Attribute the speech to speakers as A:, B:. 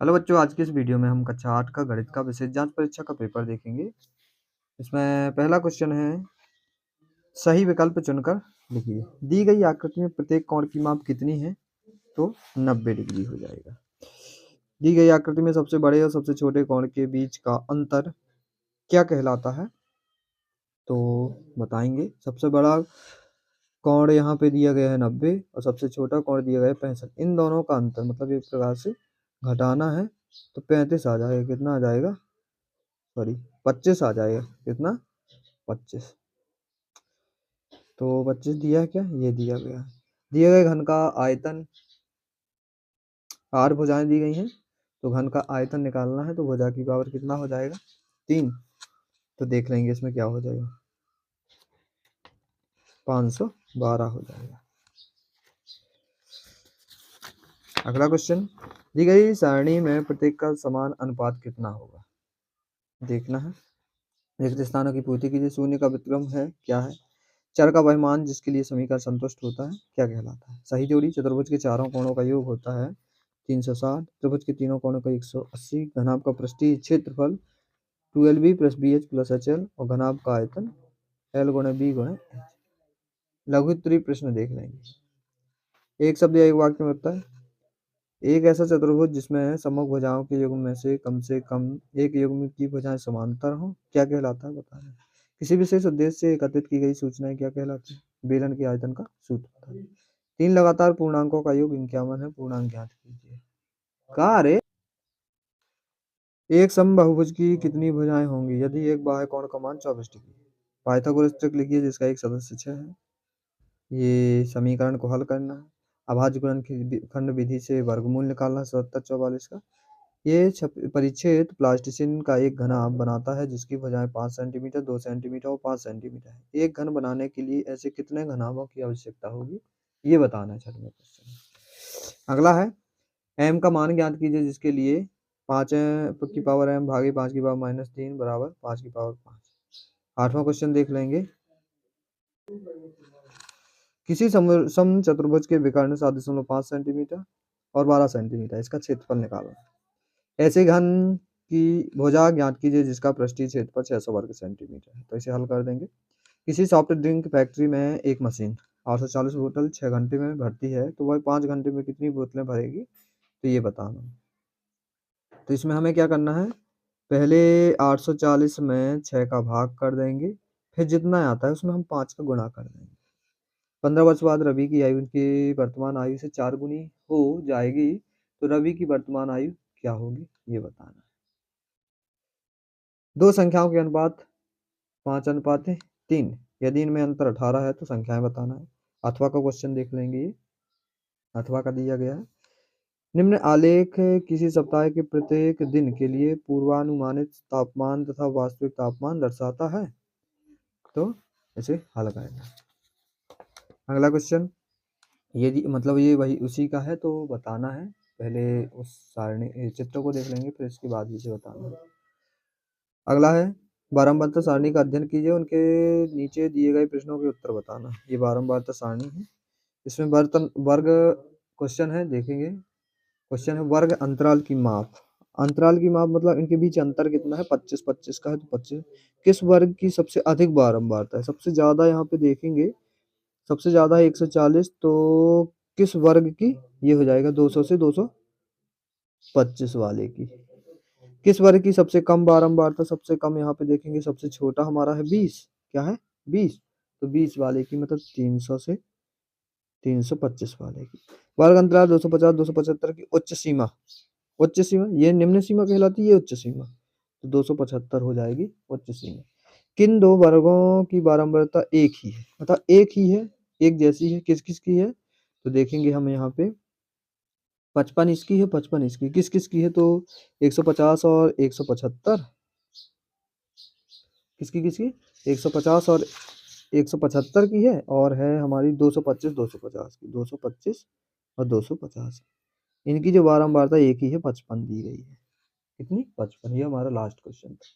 A: Hello बच्चों, आज की इस वीडियो में हम कक्षा 8 का गणित का विशेष जांच परीक्षा का पेपर देखेंगे। इसमें पहला क्वेश्चन है, सही विकल्प चुनकर लिखिए। दी गई आकृति में प्रत्येक कोण की माप कितनी है? तो 90 डिग्री हो जाएगा। दी गई आकृति में सबसे बड़े और सबसे छोटे कोण के बीच का अंतर क्या कहलाता है? तो बताएंगे। सबसे बड़ा कोण यहाँ पे दिया गया है 90 और सबसे छोटा कोण दिया गया है 65। इन दोनों का अंतर मतलब एक प्रकार से घटाना है तो 35 आ जाएगा। कितना आ जाएगा? सॉरी, 25 आ जाएगा। कितना? 25। तो 25 दिया है क्या? ये दिया गया है। दिए गए घन का आयतन, 8 भुजाएं दी गई हैं तो घन का आयतन निकालना है। तो भुजा की पावर कितना हो जाएगा? 3। तो देख लेंगे इसमें क्या हो जाएगा। 512 हो जाएगा। अगला क्वेश्चन, दी गई सारणी में प्रत्येक का समान अनुपात कितना होगा? देखना है। रिक्त स्थानों की पूर्ति कीजिए। शून्य का व्युत्क्रम है क्या है? चर का वह मान जिसके लिए समीकरण संतुष्ट होता है क्या कहलाता है? सही जोड़ी। चतुर्भुज के चारों कोणों का योग होता है 360। त्रिभुज के तीनों कोणों का 180। घनाभ का पृष्ठीय क्षेत्रफल 12b plus b h plus h l और घनाभ का आयतन एल गुणे बी गुणे एच। लघुत्तरी प्रश्न देख लेंगे। एक शब्द या एक वाक्य में होता है, एक ऐसा चतुर्भुज जिसमें सम्मुख भुजाओं के युग्म में से कम एक युग्म की भुजाएं समांतर हो क्या कहलाता है? बताना है। किसी विशेष उद्देश्य से एकत्रित की गई सूचनाएं क्या कहलाती है? बेलन के आयतन का सूत्र बताना है। 3 लगातार पूर्णांकों का योग 51 है। पूर्णांक ज्ञात कीजिए। कहा रे? एक समबाहुभुज की कितनी भुजाएं होंगी यदि एक बाह्य कोण का मान 24 डिग्री? पाइथागोरस त्रिक लिखिए जिसका एक सदस्य 6 है। ये समीकरण को हल करना है। अभाज्य गुणनखंड विधि से वर्गमूल निकालना 7744 का। ये परिच्छेद प्लास्टिसिन का एक घनाभ बनाता है जिसकी भुजाएं 5 सेंटीमीटर, 2 सेंटीमीटर और 5 सेंटीमीटर है। एक घन बनाने के लिए ऐसे कितने घनाभों की आवश्यकता होगी? ये बताना है छठवें क्वेश्चन। अगला है, m का मान ज्ञात कीजिए जिसके लिए 5 की पावर m भागे 5 की पावर -3 बराबर 5 की पावर 5। आठवां क्वेश्चन देख लेंगे। किसी सम चतुर्भुज के विकर्ण 7.5 सेंटीमीटर और 12 सेंटीमीटर, इसका क्षेत्रफल निकालना। ऐसे घन की भुजा ज्ञात कीजिए जिसका पृष्ठीय क्षेत्रफल 600 वर्ग सेंटीमीटर है। तो इसे हल कर देंगे। किसी सॉफ्ट ड्रिंक फैक्ट्री में एक मशीन 840 बोतल 6 घंटे में भरती है तो वह 5 घंटे में कितनी बोतलें भरेगी? तो ये बताना। तो इसमें हमें क्या करना है, पहले 840 में 6 का भाग कर देंगे, फिर जितना आता है उसमें हम 5 का गुणा कर देंगे। 15 वर्ष बाद रवि की आयु उनकी वर्तमान आयु से 4 गुनी हो जाएगी तो रवि की वर्तमान आयु क्या होगी? ये बताना है। दो संख्याओं के अनुपात 5:3। यदि इनमें अंतर 18 है तो संख्याएं बताना है। अथवा का क्वेश्चन देख लेंगे। ये अथवा का दिया गया है, निम्न आलेख किसी सप्ताह के प्रत्येक दिन के लिए पूर्वानुमानित तापमान तथा वास्तविक तापमान दर्शाता है। तो इसे हल करेंगे। अगला क्वेश्चन, यदि मतलब ये वही उसी का है तो बताना है। पहले उस सारणी चित्र को देख लेंगे फिर इसके बाद इसे बताना है। अगला है, बारंबारता सारणी का अध्ययन कीजिए, उनके नीचे दिए गए प्रश्नों के उत्तर बताना। ये बारंबारता सारणी है। इसमें बर्तन वर्ग क्वेश्चन है, देखेंगे। क्वेश्चन है, वर्ग अंतराल की माप। अंतराल की माप मतलब इनके बीच अंतर कितना है? 25 25 का है तो 25। किस वर्ग की सबसे अधिक बारंबारता है? सबसे ज्यादा यहाँ पे देखेंगे, सबसे ज्यादा है 140। तो किस वर्ग की? ये हो जाएगा 200 से 225 वाले की। किस वर्ग की सबसे कम बारंबारता? सबसे कम यहाँ पे देखेंगे, सबसे छोटा हमारा है 20। क्या है? 20। तो 20 वाले की मतलब 300 से 325 वाले की। वर्ग अंतराल 250 275 की उच्च सीमा। उच्च सीमा ये निम्न सीमा कहलाती है, ये उच्च सीमा। तो 275 हो जाएगी उच्च सीमा। किन दो वर्गों की बारंबारता एक ही है? मतलब एक ही है, एक जैसी है। किस किस की है? तो देखेंगे हम यहाँ पे 55 इसकी है, 55 इसकी। किस किस की है? तो 150 और 175। किसकी किसकी? 150 और 175 की है और है हमारी 225 250 की। 225 और 250। इनकी जो बारंबारता एक ही है, 55 दी गई है। कितनी? 55। ये हमारा लास्ट क्वेश्चन था।